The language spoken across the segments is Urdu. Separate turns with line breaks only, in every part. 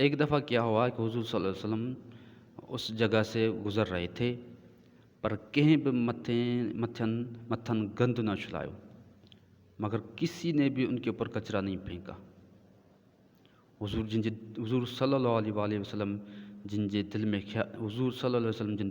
ایک دفعہ کیا ہوا کہ حضور صلی اللہ علیہ وسلم اس جگہ سے گزر رہے تھے، پر کہیں بھی متھن گند نہ چھلایو، مگر کسی نے بھی ان کے اوپر کچرا نہیں پھینکا۔ حضور صلی اللہ علیہ وآلہ وسلم جن جے دل میں حضور صلی اللہ علیہ وسلم جن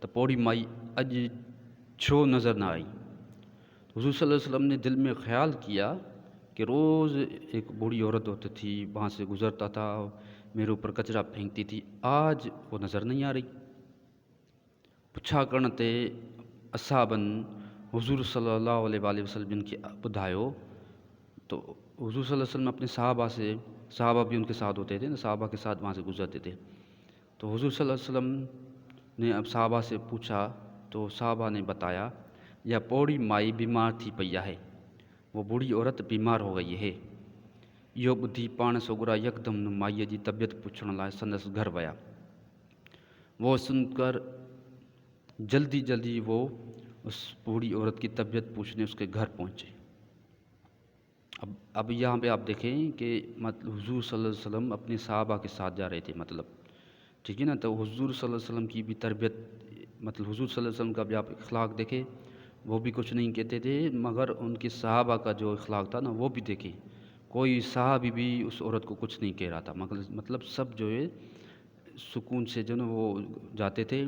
تو پوڑی مائی اج چھو نظر نہ آئی۔ حضور صلی اللہ علیہ وسلم نے دل میں خیال کیا کہ روز ایک بوڑھی عورت ہوتی تھی، وہاں سے گزرتا تھا، میرے اوپر کچرا پھینکتی تھی، آج وہ نظر نہیں آ رہی۔ پچھا کرنے تے اصحابن حضور صلی اللہ علیہ وآلہ وسلم جن کے بدھایو تو حضور صلی اللہ علیہ وسلم اپنے صحابہ بھی ان کے ساتھ ہوتے تھے نا، صحابہ کے ساتھ وہاں سے گزرتے تھے، تو حضور صلی اللہ علیہ وسلم نے اب صحابہ سے پوچھا تو صحابہ نے بتایا یا پوڑی مائی بیمار تھی پئی ہے، وہ بوڑھی عورت بیمار ہو گئی ہے۔ یہ بدھی پان سوگرا یکدم مائی جی طبیعت پوچھنے لائے سندس گھر ویا۔ وہ سن کر جلدی وہ اس بوڑھی عورت کی طبیعت پوچھنے اس کے گھر پہنچے۔ اب یہاں پہ آپ دیکھیں کہ حضور صلی اللہ علیہ وسلم اپنے صحابہ کے ساتھ جا رہے تھے، ٹھیک ہے نا، تو حضور صلی اللہ علیہ وسلم کی بھی تربیت حضور صلی اللہ علیہ وسلم کا بھی آپ اخلاق دیکھیں، وہ بھی کچھ نہیں کہتے تھے، مگر ان کے صحابہ کا جو اخلاق تھا نا وہ بھی دیکھیں، کوئی صحابی بھی اس عورت کو کچھ نہیں کہہ رہا تھا، سب جو ہے سکون سے جو نا وہ جاتے تھے،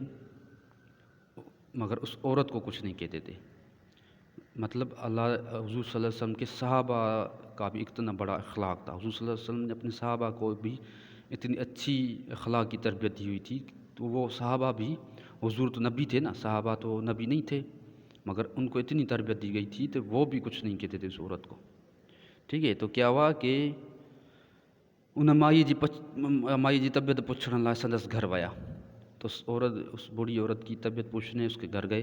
مگر اس عورت کو کچھ نہیں کہتے تھے۔ اللہ حضور صلی اللہ علیہ وسلم کے صحابہ کا بھی اتنا بڑا اخلاق تھا۔ حضور صلی اللہ علیہ وسلم نے اپنے صحابہ کو بھی اتنی اچھی اخلاق کی تربیت دی ہوئی تھی، تو وہ صحابہ بھی، حضور تو نبی تھے نا، صحابہ تو نبی نہیں تھے، مگر ان کو اتنی تربیت دی گئی تھی تو وہ بھی کچھ نہیں کہتے تھے اس عورت کو، ٹھیک ہے۔ تو کیا ہوا کہ ان مائی جی طبیعت پوچھنے لائے سندس گھر ویا، تو اس بوڑھی عورت کی طبیعت پوچھنے اس کے گھر گئے،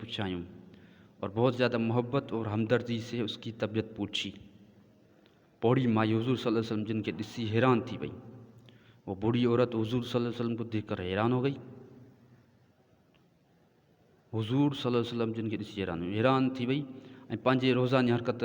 پوچھایوں، اور بہت زیادہ محبت اور ہمدردی سے اس کی طبیعت پوچھی۔ پوڑی مائی حضور صلی اللہ علیہ وسلم جن کے ڈسی حیران تھی وئی، وہ بوڑھی عورت حضور صلی اللہ علیہ وسلم کو دیکھ کر حیران ہو گئی، حضور صلی اللہ علیہ وسلم جن کے ڈسی حیران تھی وئی، پانچے روزانہ حرکت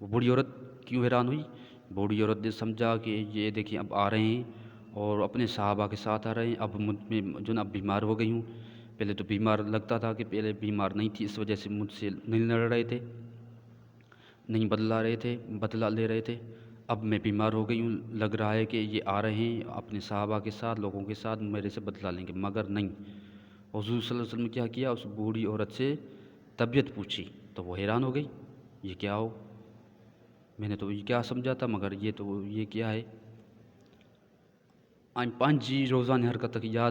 وہ بوڑھی عورت کیوں حیران ہوئی؟ بوڑھی عورت نے سمجھا کہ یہ دیکھیں اب آ رہے ہیں اور اپنے صحابہ کے ساتھ آ رہے ہیں، اب مجھ میں جو نا اب بیمار ہو گئی ہوں، پہلے تو بیمار لگتا تھا کہ پہلے بیمار نہیں تھی، اس وجہ سے مجھ سے نہیں لڑ رہے تھے، نہیں بدلا لے رہے تھے، اب میں بیمار ہو گئی ہوں، لگ رہا ہے کہ یہ آ رہے ہیں اپنے صحابہ کے ساتھ، لوگوں کے ساتھ میرے سے بدلا لیں گے، مگر نہیں۔ حضور صلی اللہ علیہ وسلم نے کیا کیا؟ اس بوڑھی عورت سے طبیعت پوچھی، تو وہ حیران ہو گئی، یہ کیا ہو، میں نے تو یہ کیا سمجھا تھا، مگر یہ کیا ہے؟ پانچی روزانہ حرکت یاد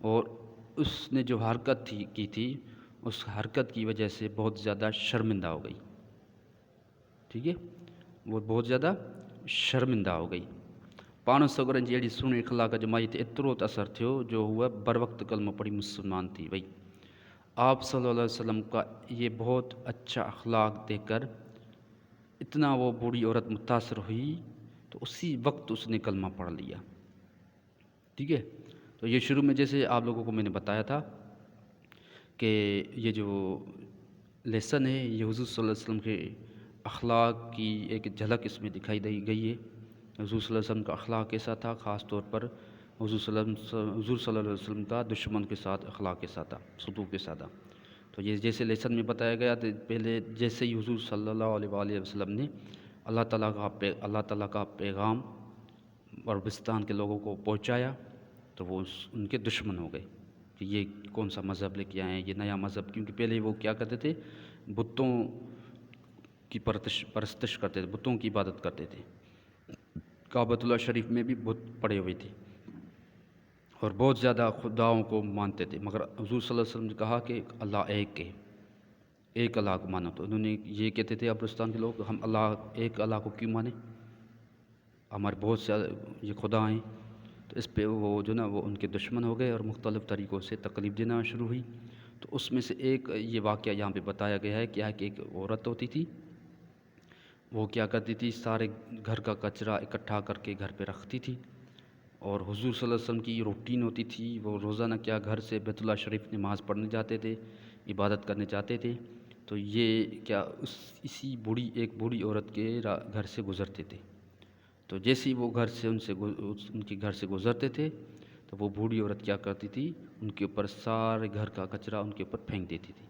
اور اس نے جو حرکت کی تھی اس حرکت کی وجہ سے بہت زیادہ شرمندہ ہو گئی، ٹھیک ہے، وہ بہت زیادہ شرمندہ ہو گئی۔ پان سگرن جی اڑی سونے اخلاق جو مائی تے اترو اثر تھیو جو ہوا بر وقت کلمہ پڑھی مسلمان تھی وئی۔ آپ صلی اللہ علیہ وسلم کا یہ بہت اچھا اخلاق دیکھ کر اتنا وہ بوڑھی عورت متاثر ہوئی تو اسی وقت اس نے کلمہ پڑھ لیا، ٹھیک ہے۔ تو یہ شروع میں جیسے آپ لوگوں کو میں نے بتایا تھا کہ یہ جو لیسن ہے یہ حضور صلی اللہ علیہ وسلم کے اخلاق کی ایک جھلک اس میں دکھائی دی گئی ہے۔ حضور صلی اللہ علیہ وسلم کا اخلاق کیسا تھا، خاص طور پر حضور صلی اللہ علیہ وسلم کا دشمن کے ساتھ اخلاق کیسا تھا، سلوک کیسا تھا۔ تو یہ جیسے لیسن میں بتایا گیا تو پہلے جیسے ہی حضور صلی اللہ علیہ وآلہ وسلم نے اللہ تعالیٰ کا پیغام عربستان کے لوگوں کو پہنچایا تو وہ ان کے دشمن ہو گئے کہ یہ کون سا مذہب لے کے آئے ہیں، یہ نیا مذہب، کیونکہ پہلے وہ کیا کرتے تھے، بتوں کی پرستش کرتے تھے، بتوں کی عبادت کرتے تھے، کعبۃ اللہ شریف میں بھی بت پڑے ہوئے تھے اور بہت زیادہ خداؤں کو مانتے تھے، مگر حضور صلی اللہ علیہ وسلم نے کہا کہ اللہ ایک اللہ کو مانو، تو انہوں نے یہ کہتے تھے عربستان کے لوگ، ہم ایک اللہ کو کیوں مانیں، ہمارے بہت سے یہ خدا ہیں، تو اس پہ وہ جو نا وہ ان کے دشمن ہو گئے اور مختلف طریقوں سے تکلیف دینا شروع ہوئی۔ تو اس میں سے ایک یہ واقعہ یہاں پہ بتایا گیا ہے کیا کہ ایک عورت ہوتی تھی، وہ کیا کرتی تھی، سارے گھر کا کچرا اکٹھا کر کے گھر پہ رکھتی تھی، اور حضور صلی اللہ علیہ وسلم کی روٹین ہوتی تھی، وہ روزانہ کیا گھر سے بیت اللہ شریف نماز پڑھنے جاتے تھے، عبادت کرنے جاتے تھے، تو یہ کیا اسی ایک بوڑھی عورت کے گھر سے گزرتے تھے. تو جیسے ہی وہ گھر سے ان کے گھر سے گزرتے تھے تو وہ بوڑھی عورت کیا کرتی تھی، ان کے اوپر سارے گھر کا کچرا ان کے اوپر پھینک دیتی تھی.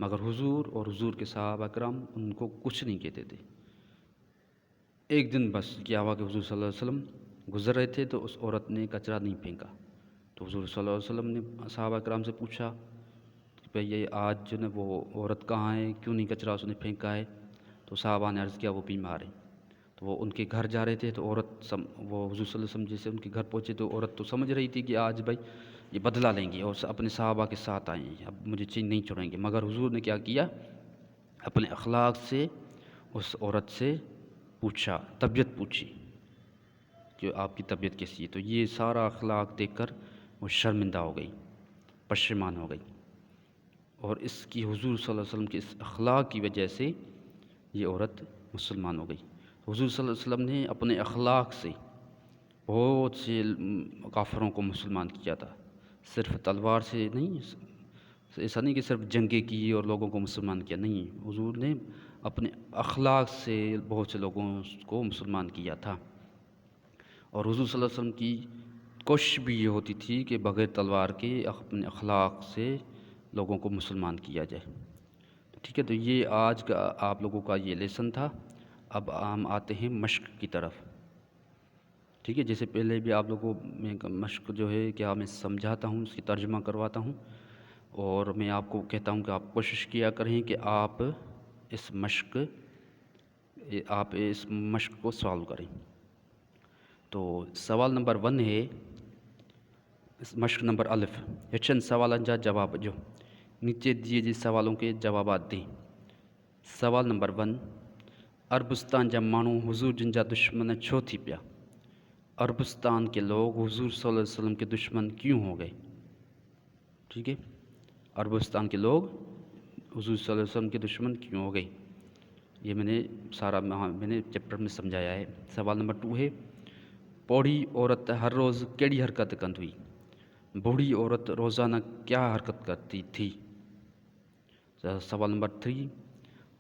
مگر حضور اور حضور کے صحابہ کرام ان کو کچھ نہیں کہتے تھے. ایک دن بس کیا ہوا کہ حضور صلی اللہ علیہ وسلم گزر رہے تھے تو اس عورت نے کچرا نہیں پھینکا. تو حضور صلی اللہ علیہ وسلم نے صحابہ کرام سے پوچھا کہ بھئی یہ آج جو ہے وہ عورت کہاں ہے، کیوں نہیں کچرا اس نے پھینکا ہے؟ تو صحابہ نے عرض کیا وہ بیمار ہے. تو وہ ان کے گھر جا رہے تھے تو وہ حضور صلی اللہ علیہ وسلم جیسے ان کے گھر پہنچے تو عورت تو سمجھ رہی تھی کہ آج بھائی یہ بدلہ لیں گے اور اپنے صحابہ کے ساتھ آئیں گے، اب مجھے چین نہیں چھوڑیں گے. مگر حضور نے کیا کیا، اپنے اخلاق سے اس عورت سے پوچھا، طبیعت پوچھی کہ آپ کی طبیعت کیسی ہے. تو یہ سارا اخلاق دیکھ کر وہ شرمندہ ہو گئی، پشیمان ہو گئی، اور اس کی حضور صلی اللہ علیہ وسلم کے اس اخلاق کی وجہ سے یہ عورت مسلمان ہو گئی. حضور صلی اللہ علیہ وسلم نے اپنے اخلاق سے بہت سے کافروں کو مسلمان کیا تھا. صرف تلوار سے نہیں، ایسا نہیں کہ صرف جنگیں کی اور لوگوں کو مسلمان کیا، نہیں، حضور نے اپنے اخلاق سے بہت سے لوگوں کو مسلمان کیا تھا. اور حضور صلی اللہ علیہ وسلم کی کوشش بھی یہ ہوتی تھی کہ بغیر تلوار کے اپنے اخلاق سے لوگوں کو مسلمان کیا جائے. ٹھیک ہے، تو یہ آج کا آپ لوگوں کا یہ لیسن تھا. اب ہم آتے ہیں مشق کی طرف. ٹھیک ہے، جیسے پہلے بھی آپ لوگوں میں مشق جو ہے کیا میں سمجھاتا ہوں، اس کی ترجمہ کرواتا ہوں، اور میں آپ کو کہتا ہوں کہ آپ کوشش کیا کریں کہ آپ اس مشق کو سالو کریں. تو سوال نمبر 1 ہے، اس مشق نمبر الف ہچن سوالن جا جواب جو نیچے دیے جی سوالوں کے جوابات دیں. سوال نمبر 1، عربستان جا مانو حضور جن جا دشمن چھو تھی پیا؟ عربستان کے لوگ حضور صلی اللہ علیہ وسلم کے دشمن کیوں ہو گئے؟ ٹھیک ہے، عربستان کے لوگ حضور صلی اللہ علیہ وسلم کے دشمن کیوں ہو گئے، یہ میں نے چیپٹر میں سمجھایا ہے. سوال نمبر 2 ہے، بوڑھی عورت ہر روز کیڑی حرکت کند ہوئی؟ بوڑھی عورت روزانہ کیا حرکت کرتی تھی؟ سوال نمبر 3،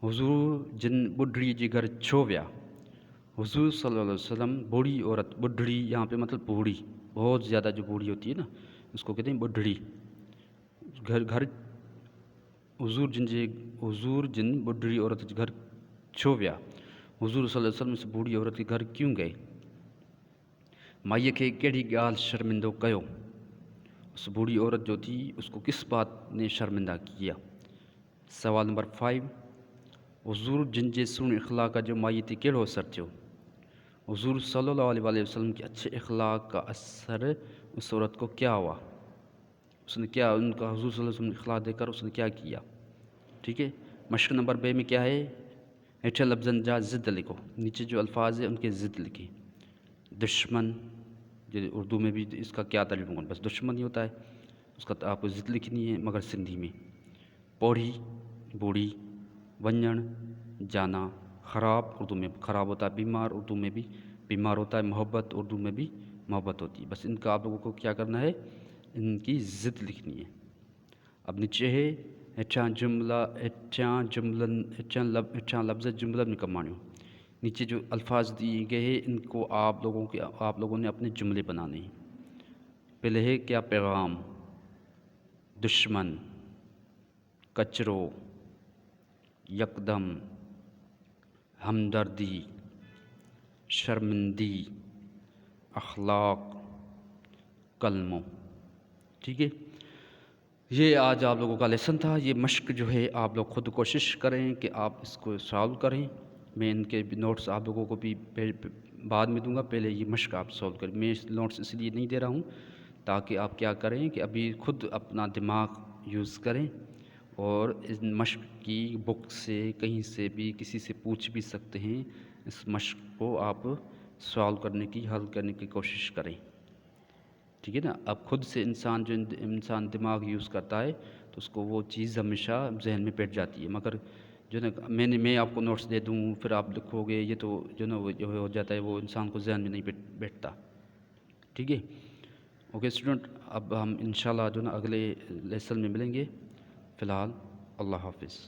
حضور جن بڈھڑی جی گھر چھو ویا؟ حضور صلی اللہ علیہ وسلم بوڑھی عورت، بڈھڑی یہاں پہ مطلب بوڑھی، بہت زیادہ جو بوڑھی ہوتی ہے نا اس کو کہتے ہیں بڈھڑی. گھر حضور جن بڈھڑی عورت گھر چھو ویا؟ حضور صلی اللہ علیہ وسلم اس بوڑھی عورت کے گھر کیوں گئے؟ مائیے کے کیڑی گال شرمندو کیو؟ اس بوڑھی عورت جو تھی اس کو کس بات نے شرمندہ کیا؟ سوال نمبر 5، حضور جن جے سن اخلاق جو مائی تے کیڑو اثر تھیو؟ حضور صلی اللہ علیہ وسلم کے اچھے اخلاق کا اثر اس عورت کو کیا ہوا؟ اس نے کیا، ان کا حضور صلی اللہ علیہ وسلم اخلاق دے کر اس نے کیا کیا؟ ٹھیک ہے، مشق نمبر 2 میں کیا ہے، ہیٹھے لفظن جا ضد لکھو، نیچے جو الفاظ ہیں ان کے ضد لکھیں. دشمن، جو اردو میں بھی اس کا کیا ترجمہ ہوگا، بس دشمن ہی ہوتا ہے، اس کا آپ کو ضد لکھنی ہے مگر سندھی میں. پوڑھی بوڑھی، ونجن جانا، خراب اردو میں خراب ہوتا ہے، بیمار اردو میں بھی بیمار ہوتا ہے، محبت اردو میں بھی محبت ہوتی ہے. بس ان کا آپ لوگوں کو کیا کرنا ہے، ان کی ضد لکھنی ہے. اب نیچے ہے ہچاں لفظ جملن میں کمانیوں. نیچے جو الفاظ دیے گئے ہیں ان کو آپ لوگوں نے اپنے جملے بنانے ہیں. پہلے ہے کیا، پیغام، دشمن، کچرو، یکدم، ہمدردی، شرمندی، اخلاق، کلموں. ٹھیک ہے، یہ آج آپ لوگوں کا لیسن تھا. یہ مشق جو ہے آپ لوگ خود کوشش کریں کہ آپ اس کو سالو کریں. میں ان کے نوٹس آپ لوگوں کو بھی بعد میں دوں گا، پہلے یہ مشق آپ سالو کریں. میں نوٹس اس لیے نہیں دے رہا ہوں تاکہ آپ کیا کریں کہ ابھی خود اپنا دماغ یوز کریں اور اس مشق کی بک سے کہیں سے بھی کسی سے پوچھ بھی سکتے ہیں. اس مشق کو آپ سالو کرنے کی، حل کرنے کی کوشش کریں. ٹھیک ہے نا، اب خود سے انسان دماغ یوز کرتا ہے تو اس کو وہ چیز ہمیشہ ذہن میں بیٹھ جاتی ہے. مگر جو نا میں آپ کو نوٹس دے دوں پھر آپ لکھو گے، یہ تو جو نا وہ جو ہو جاتا ہے وہ انسان کو ذہن میں نہیں بیٹھتا. ٹھیک ہے، اوکے اسٹوڈنٹ، اب ہم انشاءاللہ جو نا اگلے لیسن میں ملیں گے. فی الحال اللہ حافظ.